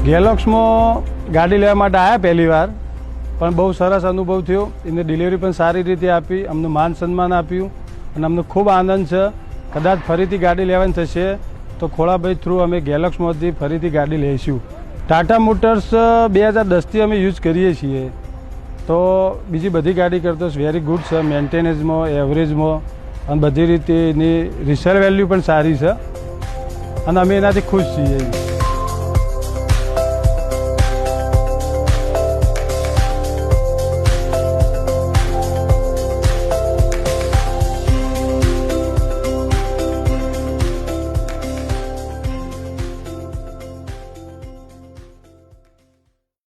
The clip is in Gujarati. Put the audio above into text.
ગેલોક્સમાં ગાડી લેવા માટે આવ્યા પહેલી વાર, પણ બહુ સરસ અનુભવ થયો. એને ડિલિવરી પણ સારી રીતે આપી, અમને માન સન્માન આપ્યું અને અમને ખૂબ આનંદ છે. કદાચ ફરીથી ગાડી લેવાની થશે તો ખોળાભાઈ થ્રુ અમે ગેલોક્સમાંથી ફરીથી ગાડી લઈશું. ટાટા મોટર્સ 2010થી અમે યુઝ કરીએ છીએ, તો બીજી બધી ગાડી કરતો વેરી ગુડ છે. મેન્ટેનન્સમાં, એવરેજમાં અને બધી રીતે એની રિસેલ વેલ્યુ પણ સારી છે અને અમે એનાથી ખુશ છીએ.